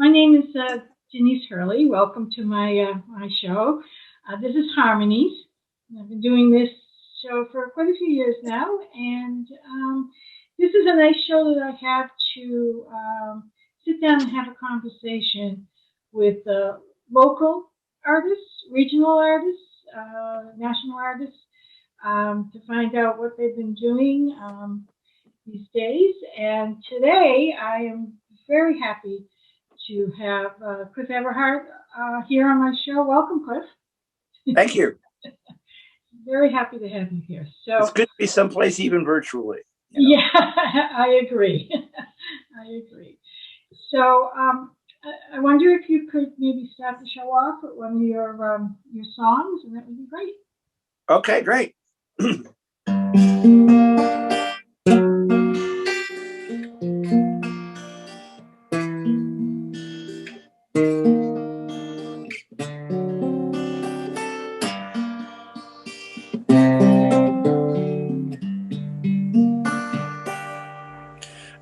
My name is Denise Hurley. Welcome to my show. This is Harmonies. I've been doing this show for quite a few years now, and this is a nice show that I have to sit down and have a conversation with local artists, regional artists, national artists, to find out what they've been doing these days. And today I am very happy to have Cliff Eberhardt here on my show. Welcome, Cliff. Thank you. Very happy to have you here. So it's good to be someplace even virtually. You know? Yeah, I agree. I agree. So I wonder if you could maybe start the show off with one of your songs, and that would be great. Okay, great.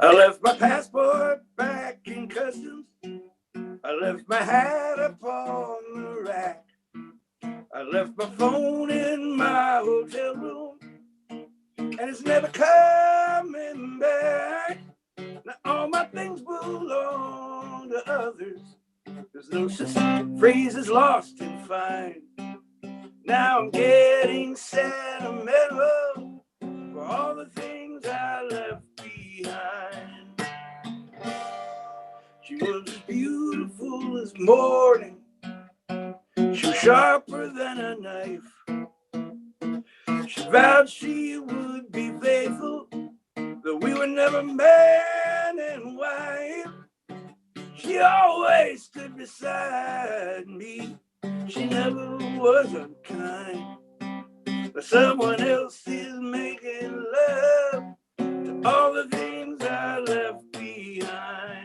I left my passport back in customs. I left my hat upon the rack. I left my phone in my hotel room, and it's never coming back. Now all my things belong to others. There's no such phrase as lost and find. Now I'm getting sentimental for all the things I left behind. She was as beautiful as morning. She was sharper than a knife. She vowed she would be faithful, that we were never man and wife. She always stood beside me. She never was unkind. But someone else is making love to all the things I left behind.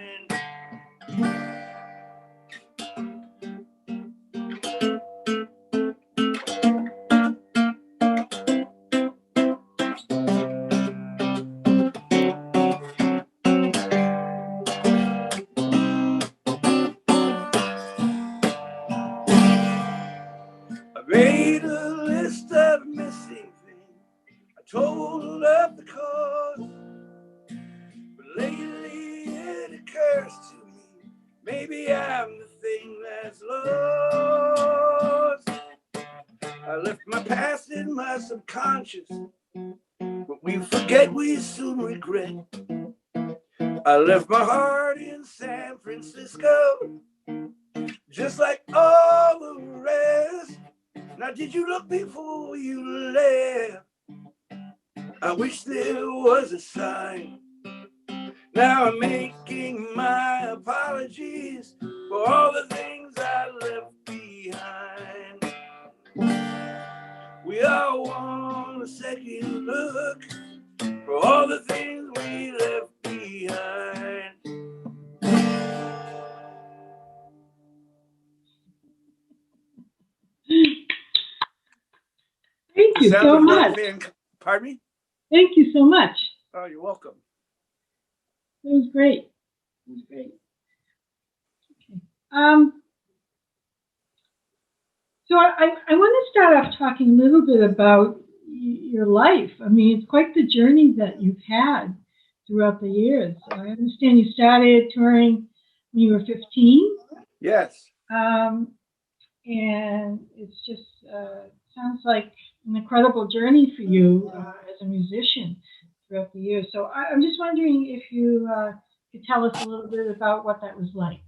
Made a list of missing things. I totaled up the cost. But lately it occurs to me, maybe I'm the thing that's lost. I left my past in my subconscious, but we forget, we soon regret. I left my heart in San Francisco, just like all the rest. Now, did you look before you left? I wish there was a sign. Now I'm making my apologies for all the things I left behind. We all want a second look for all the things we left behind. Thank you so much. Pardon me? Thank you so much. Oh, you're welcome. It was great. It was great. Okay. So I want to start off talking a little bit about your life. I mean, it's quite the journey that you've had throughout the years. I understand you started touring when you were 15. Yes. And it's just sounds like an incredible journey for you as a musician throughout the years. So I'm just wondering if you could tell us a little bit about what that was like.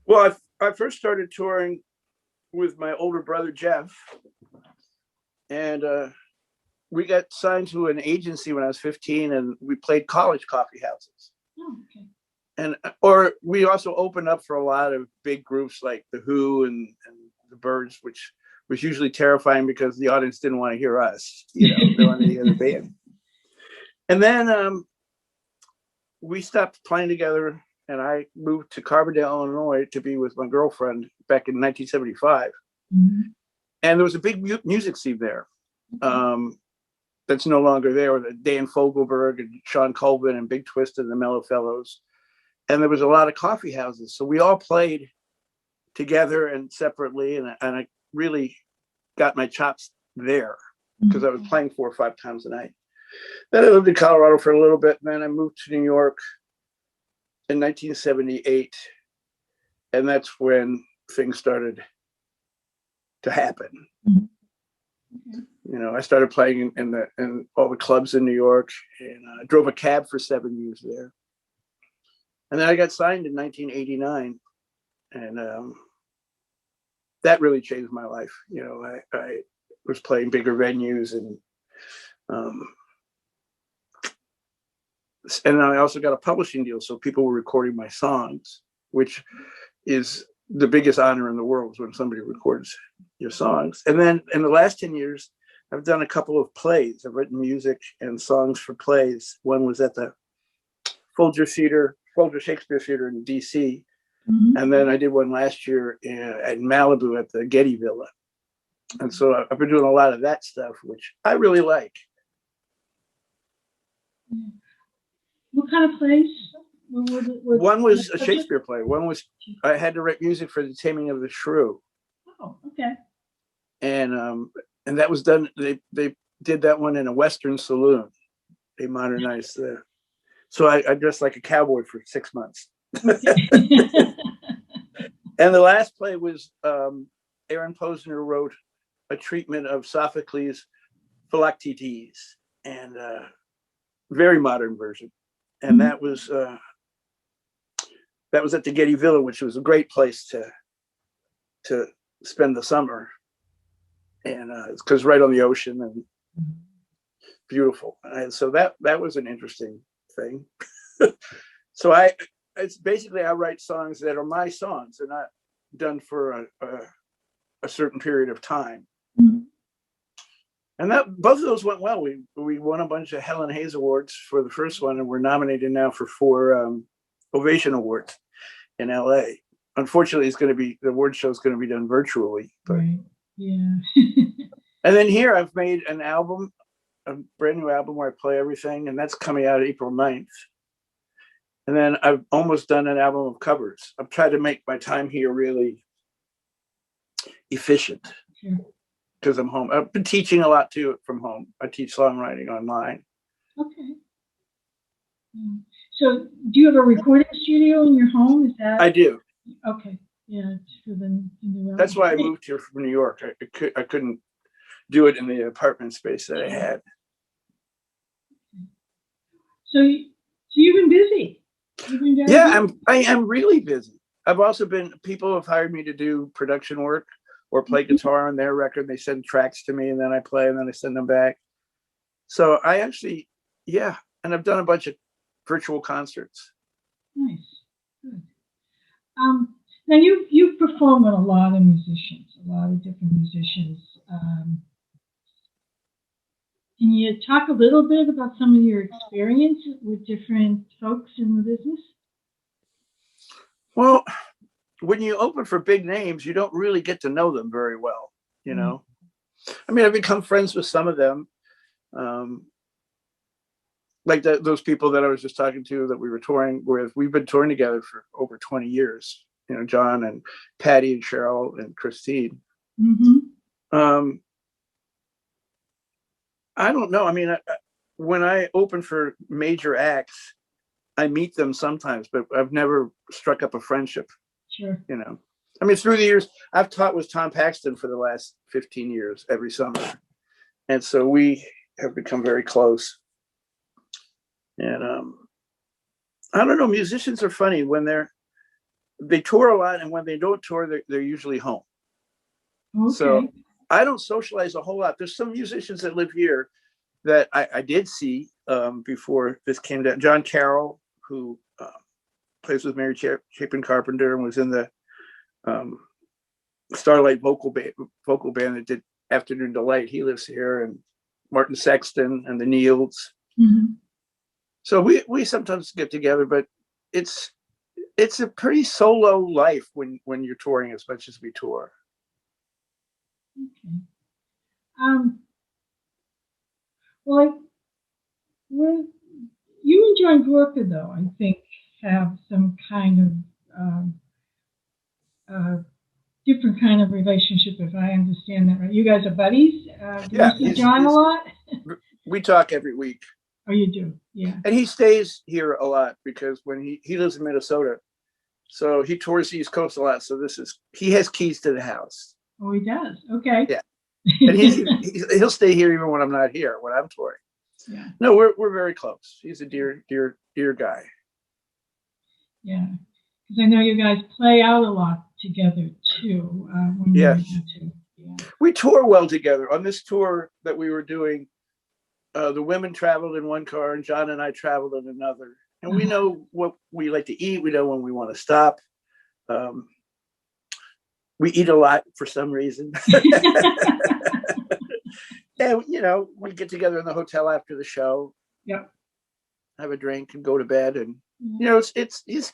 Well, I first started touring with my older brother, Jeff. And we got signed to an agency when I was 15, and we played college coffee houses. Oh, okay. Or we also opened up for a lot of big groups like The Who and the Byrds, which was usually terrifying because the audience didn't want to hear us. You know, they wanted to hear the band. And then we stopped playing together, and I moved to Carbondale, Illinois, to be with my girlfriend back in 1975. Mm-hmm. And there was a big music scene there that's no longer there, with Dan Fogelberg and Sean Colvin and Big Twist and the Mellow Fellows. and there was a lot of coffee houses. So we all played together and separately, and I really got my chops there because I was playing 4 or 5 times a night. Then I lived in Colorado for a little bit, and then I moved to New York in 1978, and that's when things started to happen. You know, I started playing in all the clubs in New York, and I drove a cab for 7 years there. And then I got signed in 1989, and that really changed my life. You know, I was playing bigger venues, and I also got a publishing deal, so people were recording my songs, which is the biggest honor in the world, is when somebody records your songs. And then in the last 10 years, I've done a couple of plays. I've written music and songs for plays. One was at the Folger Shakespeare Theater in DC. And then I did one last year at Malibu at the Getty Villa. And so I've been doing a lot of that stuff, which I really like. What kind of plays? One was a Shakespeare play. One was, I had to write music for The Taming of the Shrew. Oh, okay. And that was done, they did that one in a Western saloon. They modernized the, so I dressed like a cowboy for 6 months. Okay. And the last play was Aaron Posner wrote a treatment of Sophocles' Philoctetes, and very modern version. And that was at the Getty Villa, which was a great place to spend the summer. And it's because right on the ocean and beautiful. And so that was an interesting thing. So it's basically, I write songs that are my songs. They're not done for a certain period of time. And that both of those went well. We won a bunch of Helen Hayes Awards for the first one, and we're nominated now for 4 Ovation Awards in LA. Unfortunately, the award show is going to be done virtually. But, right. Yeah. And then here I've made an album, a brand new album where I play everything, and that's coming out April 9th. And then I've almost done an album of covers. I've tried to make my time here really efficient because I'm home. I've been teaching a lot too from home. I teach songwriting online. Okay. So do you have a recording studio in your home? Is that? I do. Okay. Yeah. For the new album. That's why I moved here from New York. I couldn't do it in the apartment space that I had. So you've been busy. Yeah, I am really busy. I've also people have hired me to do production work or play guitar on their record. They send tracks to me and then I play and then I send them back. So I actually, yeah. And I've done a bunch of virtual concerts. Nice. Good. Now you've performed with a lot of musicians, a lot of different musicians. Can you talk a little bit about some of your experience with different folks in the business? Well, when you open for big names, you don't really get to know them very well, you know? I mean, I've become friends with some of them. Like those people that I was just talking to that we were touring with. We've been touring together for over 20 years, you know, John and Patty and Cheryl and Christine. I don't know. I mean, when I open for major acts, I meet them sometimes, but I've never struck up a friendship. Sure. You know, I mean, through the years, I've taught with Tom Paxton for the last 15 years every summer. And so we have become very close. And I don't know, musicians are funny when they tour a lot, and when they don't tour, they're usually home. Okay. So I don't socialize a whole lot. There's some musicians that live here that I did see before this came down. John Carroll, who plays with Mary Chapin Carpenter and was in the Starlight vocal band that did Afternoon Delight. He lives here, and Martin Sexton and the Neils. So we sometimes get together, but it's a pretty solo life when you're touring as much as we tour. Okay. Well, you and John Gorka, though, I think, have some kind of different kind of relationship, if I understand that right. You guys are buddies. Do you Yeah, see John a lot? we talk every week. Oh, you do? Yeah. And he stays here a lot because when he lives in Minnesota, so he tours the East Coast a lot. So he has keys to the house. Oh, he does. Okay. Yeah, and he'll stay here even when I'm not here, when I'm touring. Yeah. No, we're very close. He's a dear guy. Yeah, because I know you guys play out a lot together too. When you're Yes. able to. Yeah. We tour well together. On this tour that we were doing, the women traveled in one car and John and I traveled in another. And we know what we like to eat. We know when we want to stop. We eat a lot for some reason. And, we get together in the hotel after the show. Yep. Have a drink and go to bed. And,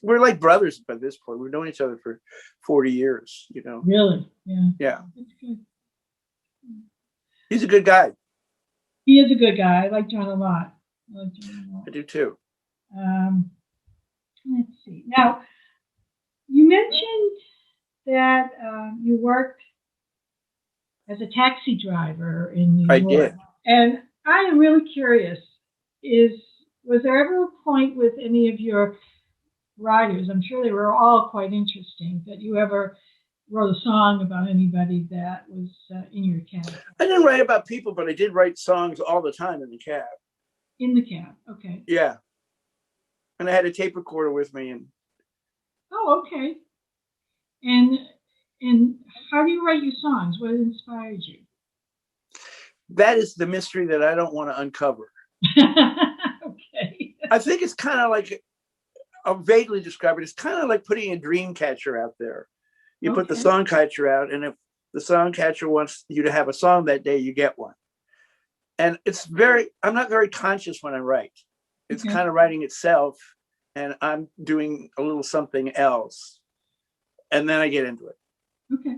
we're like brothers by this point. We've known each other for 40 years, Really? Yeah. Yeah. That's good. He's a good guy. He is a good guy. I like John a lot. I do too. Let's see. Now, you mentioned that you worked as a taxi driver in New York. I did. And I am really curious, was there ever a point with any of your writers, I'm sure they were all quite interesting, that you ever wrote a song about anybody that was in your cab? I didn't write about people, but I did write songs all the time in the cab. In the cab, okay. Yeah. And I had a tape recorder with me. And oh, okay. And how do you write your songs? What inspired you? That is the mystery that I don't want to uncover. Okay. I think it's kind of like, I'll vaguely describe it. It's kind of like putting a dream catcher out there. You put the song catcher out, and if the song catcher wants you to have a song that day, you get one. And I'm not very conscious when I write. It's kind of writing itself, and I'm doing a little something else. And then I get into it. Okay.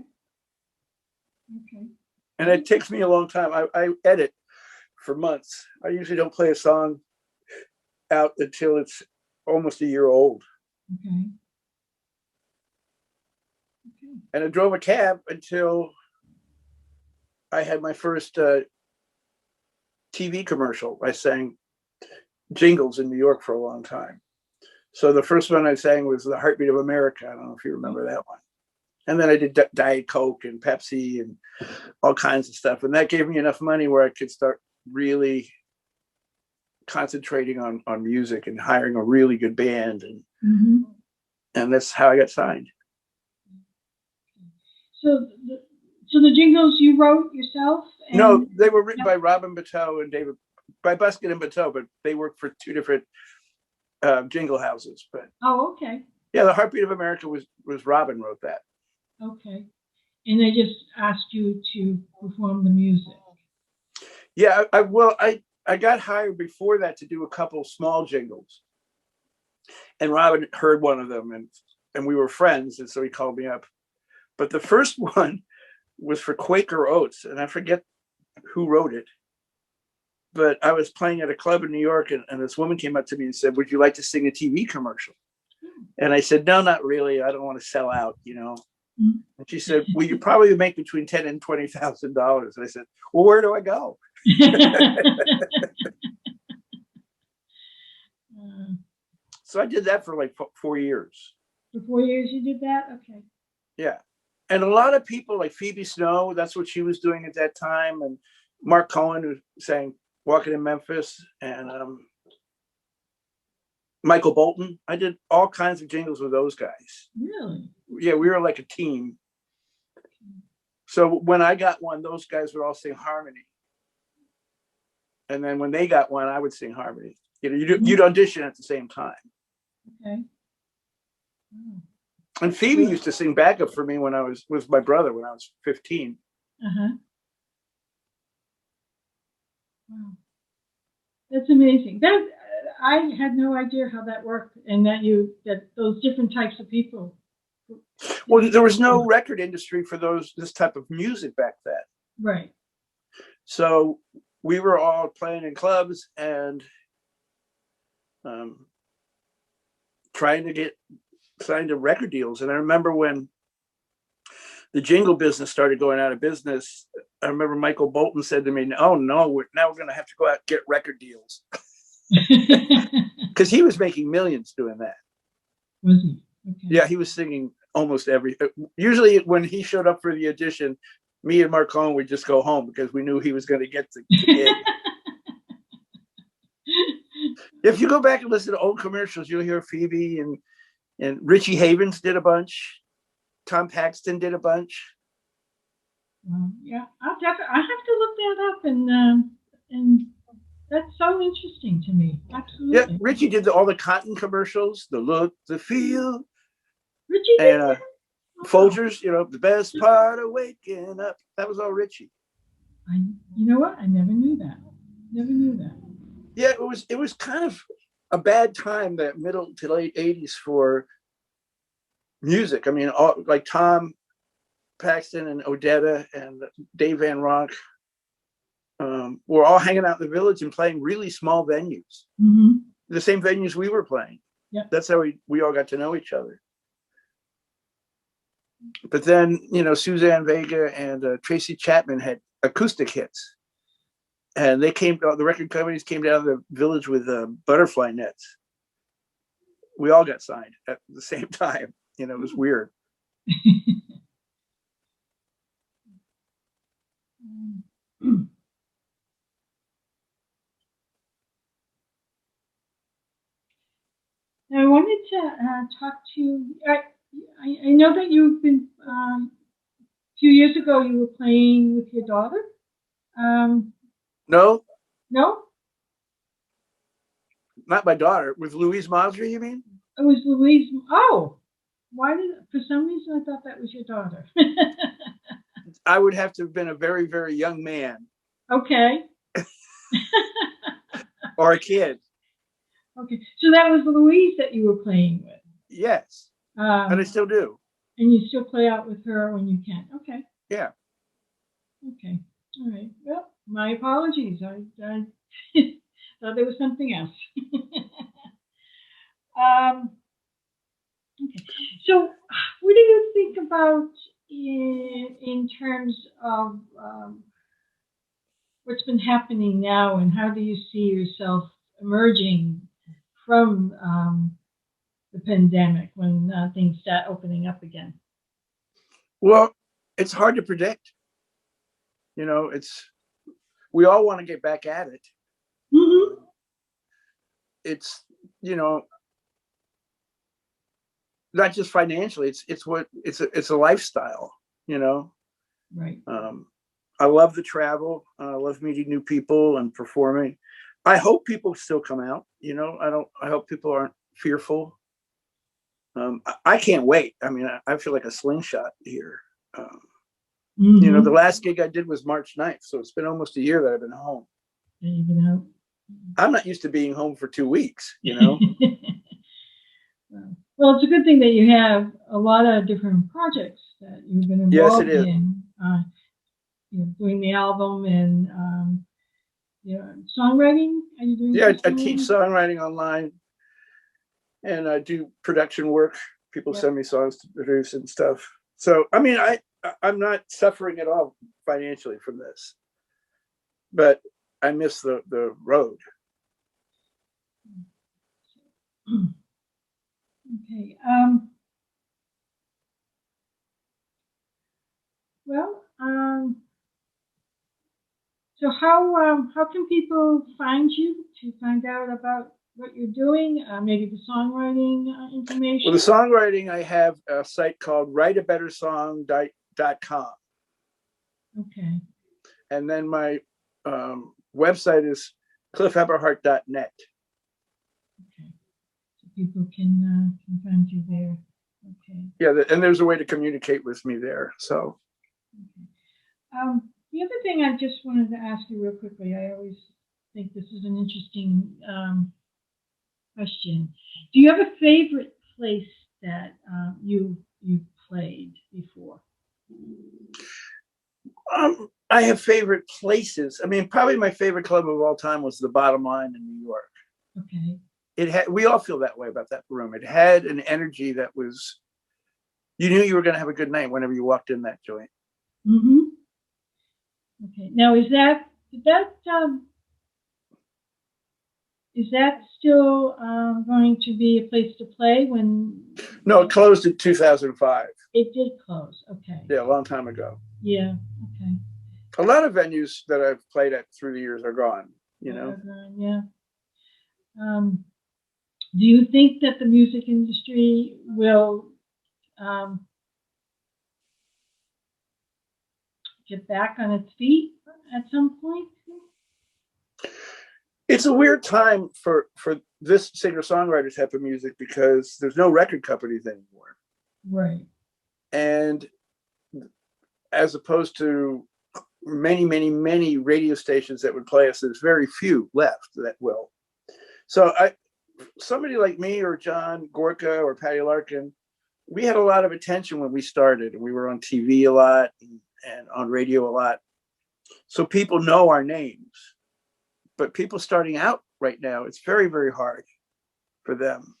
And it takes me a long time. I edit for months. I usually don't play a song out until it's almost a year old. Okay. And I drove a cab until I had my first TV commercial. I sang jingles in New York for a long time. So the first one I sang was The Heartbeat of America. I don't know if you remember that one. And then I did Diet Coke and Pepsi and all kinds of stuff. And that gave me enough money where I could start really concentrating on music and hiring a really good band. And that's how I got signed. So the jingles you wrote yourself? No, they were written by Robin Bateau and David, by Buskin and Bateau, but they worked for two different jingle houses. But oh, okay. Yeah, The Heartbeat of America was Robin wrote that. Okay. And they just asked you to perform the music. Yeah, I got hired before that to do a couple small jingles. And Robin heard one of them and we were friends, and so he called me up. But the first one was for Quaker Oats, and I forget who wrote it. But I was playing at a club in New York, and this woman came up to me and said, "Would you like to sing a TV commercial?" And I said, "No, not really. I don't want to sell out, And she said, "Well, you probably make between $10,000 and $20,000." And I said, "Well, where do I go?" So I did that for like 4 years. For 4 years you did that? Okay. Yeah. And a lot of people like Phoebe Snow, that's what she was doing at that time. And Mark Cohen, who sang Walking in Memphis, and Michael Bolton. I did all kinds of jingles with those guys. Really? Yeah, we were like a team. So when I got one, those guys would all sing harmony. And then when they got one, I would sing harmony. You'd audition at the same time. Okay. Oh. And Phoebe used to sing backup for me when I was with my brother when I was 15. Uh-huh. Wow. That's amazing. I had no idea how that worked, and that those different types of people. Well, there was no record industry for this type of music back then. Right. So we were all playing in clubs and trying to get signed to record deals. And I remember when the jingle business started going out of business, I remember Michael Bolton said to me, "Oh no, now we're going to have to go out and get record deals." Because he was making millions doing that. Was he? Okay. Yeah, he was singing almost every. Usually, when he showed up for the audition, me and Mark Cohen would just go home because we knew he was going to get the gig. If you go back and listen to old commercials, you'll hear Phoebe and Richie Havens did a bunch. Tom Paxton did a bunch. Yeah, I have to look that up, and that's so interesting to me. Absolutely. Yeah, Richie did all the cotton commercials, the look, the feel. Richie did that? Folgers, the best part of waking up. That was all Richie. You know what? I never knew that. Never knew that. Yeah, it was kind of a bad time, that middle to late 80s for music. I mean, like Tom Paxton and Odetta and Dave Van Ronk were all hanging out in the Village and playing really small venues. Mm-hmm. The same venues we were playing. Yeah. That's how we all got to know each other. But then, Suzanne Vega and Tracy Chapman had acoustic hits. And the record companies came down to the Village with butterfly nets. We all got signed at the same time. It was weird. Now, I wanted to talk to you. I know that you've been, a few years ago, you were playing with your daughter. No? No? Not my daughter. With Louise Mosry, you mean? It was Louise. Oh, for some reason I thought that was your daughter. I would have to have been a very, very young man. Okay. Or a kid. Okay. So that was Louise that you were playing with? Yes. And I still do. And you still play out with her when you can? Okay. Yeah. Okay. All right. Well, my apologies. I thought there was something else. Okay. So, what do you think about in terms of what's been happening now, and how do you see yourself emerging from the pandemic when things start opening up again? Well, it's hard to predict. We all want to get back at it. Mm-hmm. It's, not just financially, it's a lifestyle, Right. I love the travel. I love meeting new people and performing. I hope people still come out, I hope people aren't fearful. I can't wait. I mean, I feel like a slingshot here. Mm-hmm. The last gig I did was March 9th. So it's been almost a year that I've been home. I'm not used to being home for 2 weeks, Well, it's a good thing that you have a lot of different projects that you've been involved in. Doing the album and songwriting. Are you doing? Yeah, I teach songwriting online, and I do production work. People send me songs to produce and stuff. So, I mean, I'm not suffering at all financially from this, but I miss the road. Okay. Well, so how can people find you to find out about what you're doing? Maybe the songwriting information. Well, the songwriting, I have a site called writeabettersong.com. Okay. And then my website is cliffeberhardt.net. Okay. So people can find you there. Okay. Yeah, and there's a way to communicate with me there. So. Okay. The other thing I just wanted to ask you real quickly, I always think this is an interesting question. Do you have a favorite place that you've played before? I have favorite places. I mean, probably my favorite club of all time was the Bottom Line in New York. Okay. we all feel that way about that room. It had an energy that was, you knew you were going to have a good night whenever you walked in that joint. Mm-hmm. Okay. Now, is that still going to be a place to play when? No, it closed in 2005. It did close. Okay. Yeah, a long time ago. Yeah. Okay. A lot of venues that I've played at through the years are gone. You know. Yeah. Do you think that the music industry will get back on its feet at some point? It's a weird time for this singer-songwriter type of music because there's no record companies anymore. Right. And as opposed to many radio stations that would play us, there's very few left that will. So somebody like me or John Gorka or Patty Larkin, we had a lot of attention when we started, and we were on TV a lot and on radio a lot. So people know our names. But people starting out right now, it's very, very hard for them.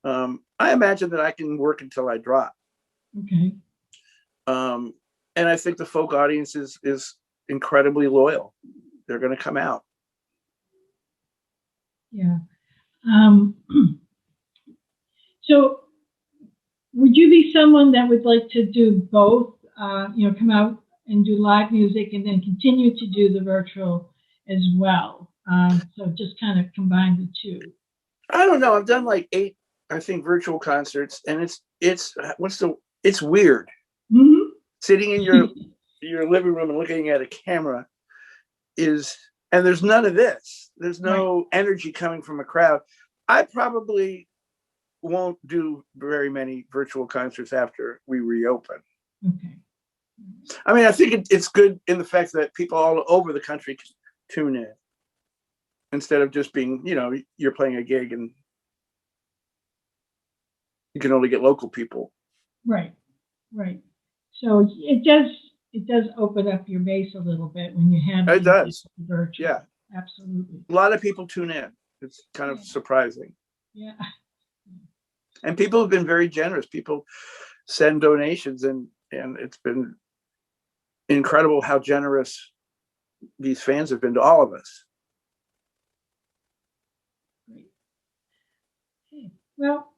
I imagine that I can work until I drop. Okay. And I think the folk audience is incredibly loyal. They're going to come out. Yeah. So would you be someone that would like to do both, come out and do live music and then continue to do the virtual as well? So just kind of combine the two. I don't know. I've done like 8, I think, virtual concerts, and it's weird. Mm-hmm. Sitting in your living room and looking at a camera and there's none of this. There's no energy coming from a crowd. I probably won't do very many virtual concerts after we reopen. Okay. I mean, I think it's good in the fact that people all over the country can tune in instead of just being, you're playing a gig and you can only get local people. Right. So it does open up your base a little bit when you have it does. Virtual. Yeah, absolutely. A lot of people tune in. It's kind of surprising. Yeah. And people have been very generous. People send donations, and it's been incredible how generous these fans have been to all of us. Great. Okay. Well,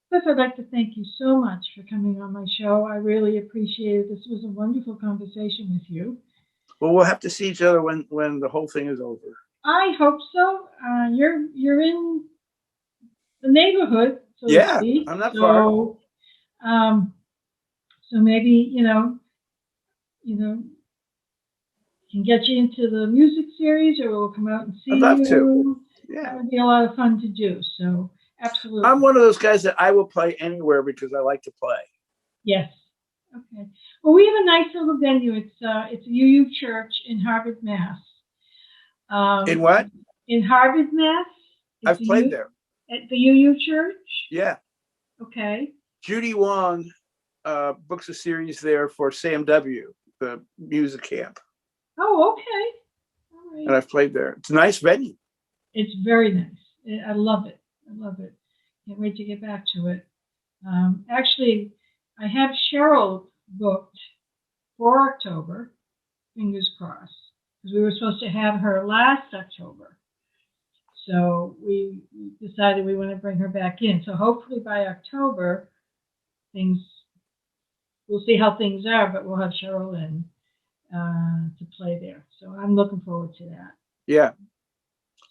Cliff, I'd like to thank you so much for coming on my show. I really appreciate it. This was a wonderful conversation with you. Well, we'll have to see each other when the whole thing is over. I hope so. You're in the neighborhood, so to speak. I'm not far. So maybe can get you into the music series, or we'll come out and see you. I'd love to. Yeah, that would be a lot of fun to do. So absolutely. I'm one of those guys that I will play anywhere because I like to play. Yes. Okay. Well, we have a nice little venue. It's a UU church in Harvard, Mass. In what? In Harvard, Mass. I've played there. At the UU church? Yeah. Okay. Judy Wong books a series there for Sam W., the music camp. Oh, okay. All right. And I've played there. It's a nice venue. It's very nice. I love it. Can't wait to get back to it. Actually, I have Cheryl booked for October, fingers crossed, because we were supposed to have her last October. So we decided we want to bring her back in. So hopefully by October, we'll see how things are, but we'll have Cheryl in to play there. So I'm looking forward to that. Yeah,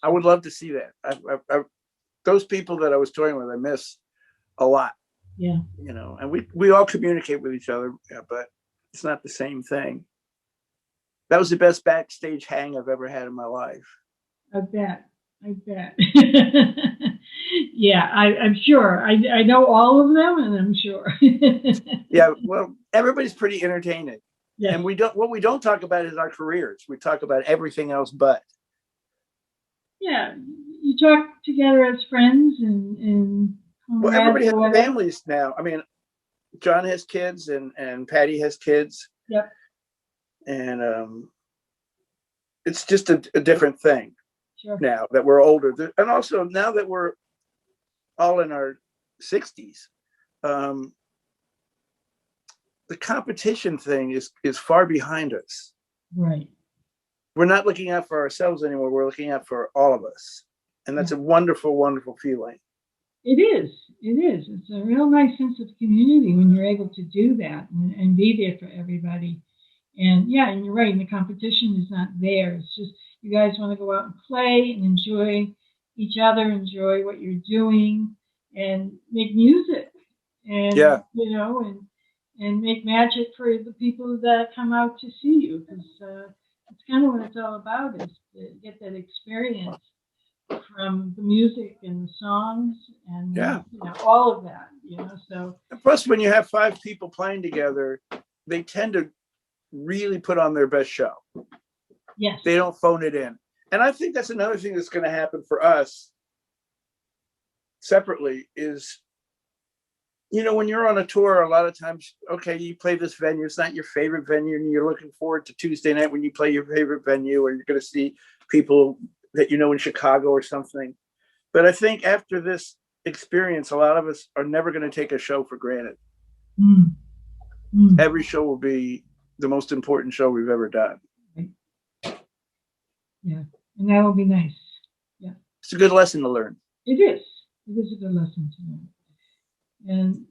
I would love to see that. Those people that I was touring with, I miss a lot. Yeah. And we all communicate with each other, but it's not the same thing. That was the best backstage hang I've ever had in my life. I bet. Yeah, I'm sure. I know all of them, and I'm sure. Yeah, well, everybody's pretty entertaining. Yes. And what we don't talk about is our careers. We talk about everything else but. Yeah, you talk together as friends and well, everybody has families now. I mean, John has kids and Patty has kids. Yep. And it's just a different thing. Sure. now that we're older, and also now that we're all in our 60s, the competition thing is far behind us. Right. We're not looking out for ourselves anymore. We're looking out for all of us. And that's a wonderful, wonderful feeling. It is. It is. It's a real nice sense of community when you're able to do that and be there for everybody. And yeah, and you're right. And the competition is not there. It's just you guys want to go out and play and enjoy each other, enjoy what you're doing, and make music. And you know, and make magic for the people that come out to see you, because it's kind of what it's all about, is to get that experience from the music and the songs and you know, all of that, you know. So and plus, when you have 5 people playing together, they tend to really put on their best show. Yes, they don't phone it in. And I think that's another thing that's going to happen for us separately is, you know, when you're on a tour, a lot of times, okay, you play this venue, it's not your favorite venue, and you're looking forward to Tuesday night when you play your favorite venue, or you're going to see people that you know in Chicago or something. But I think after this experience, a lot of us are never going to take a show for granted. Every show will be the most important show we've ever done. Yeah, and that will be nice. Yeah, it's a good lesson to learn. It is. It is a good lesson to learn. And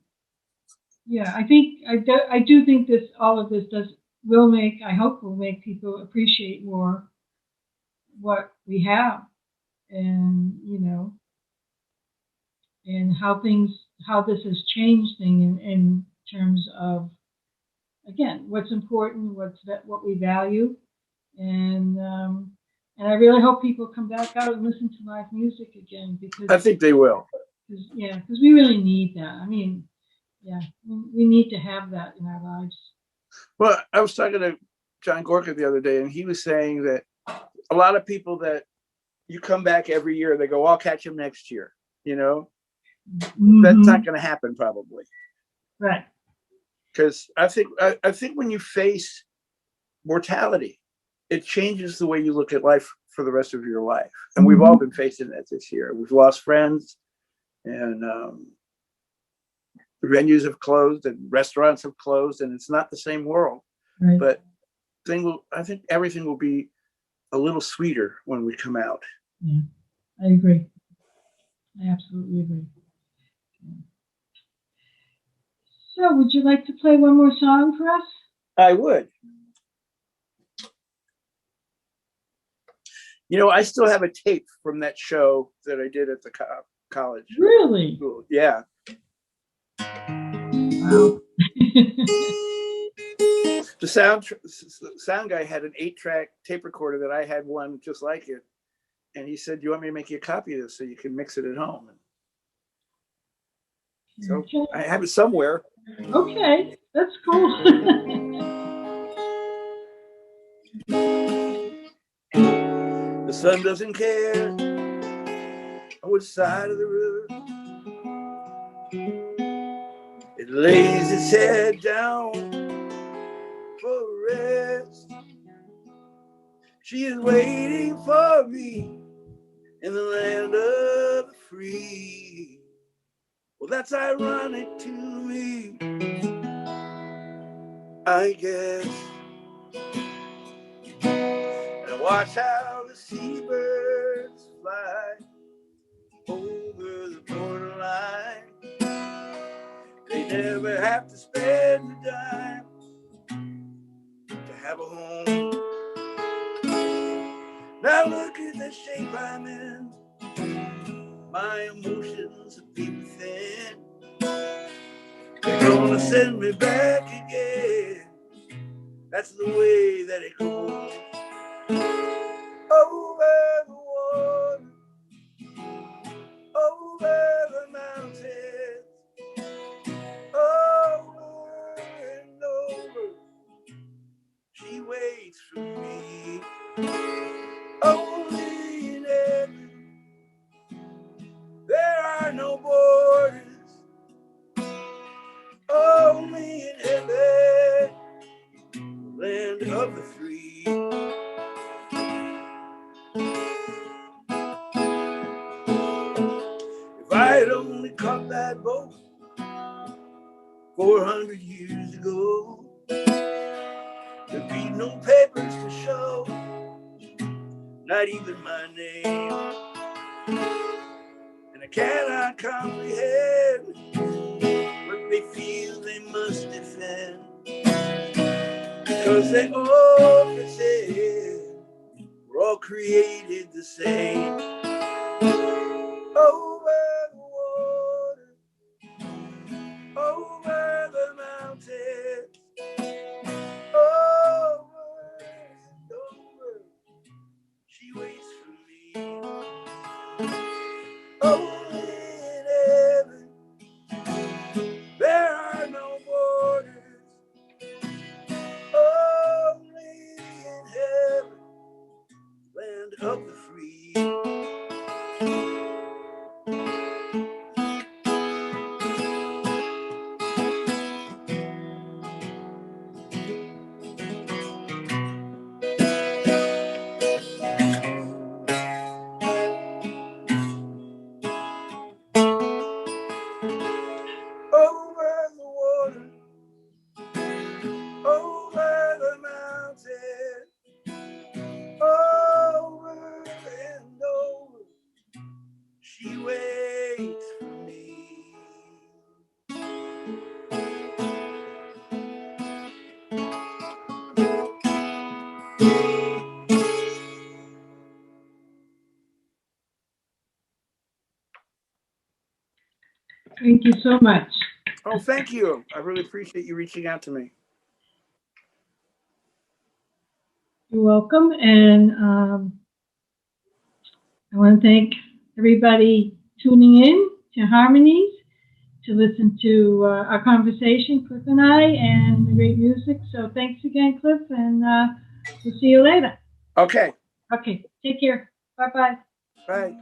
yeah, I think I do think this, all of this will make, I hope will make people appreciate more what we have, and you know, and how this has changed things in terms of, again, what's important, what we value, and I really hope people come back out and listen to live music again, because I think they will. Because we really need that. I mean, yeah, we need to have that in our lives. Well, I was talking to John Gorka the other day, and he was saying that a lot of people that you come back every year, they go, I'll catch him next year. You know, that's not going to happen probably. Right. Because I think when you face mortality, it changes the way you look at life for the rest of your life. And we've all been facing that this year. We've lost friends, and the venues have closed, and restaurants have closed, and it's not the same world. Right. But I think everything will be a little sweeter when we come out. Yeah, I agree. I absolutely agree. So, would you like to play one more song for us? I would. You know, I still have a tape from that show that I did at the college. Really? School. Yeah. Wow. The sound guy had an 8-track tape recorder that I had one just like it. And he said, do you want me to make you a copy of this so you can mix it at home? So okay. I have it somewhere. Okay, that's cool. The sun doesn't care on which side of the river it lays its head down for rest. She is waiting for me in the land of the free. Well, that's ironic to me, I guess. And watch how the seabirds fly over the borderline. They never have to spend a dime to have a home. Now look at the shape I'm in. My emotions are deep within. They're gonna send me back again. That's the way that it goes. Over the water, over the mountains, over and over. She waits for me. Only in heaven there are no borders. Only in heaven, land of the free. 400 years ago. There'd be no papers to show, not even my name. And I cannot comprehend what they feel they must defend, because they all pretend we're all created the same. Over the water, over the mountains, over and over, she waits for me. Only in heaven there are no borders. Only in heaven, land of the free. Over the water, over the mountain, over and over, she waits for me. Thank you so much. Oh, thank you. I really appreciate you reaching out to me. You're welcome. And I want to thank everybody tuning in to Harmonies to listen to our conversation, Cliff and I, and the great music. So thanks again, Cliff, and we'll see you later. Okay. Okay, take care. Bye-bye. Bye.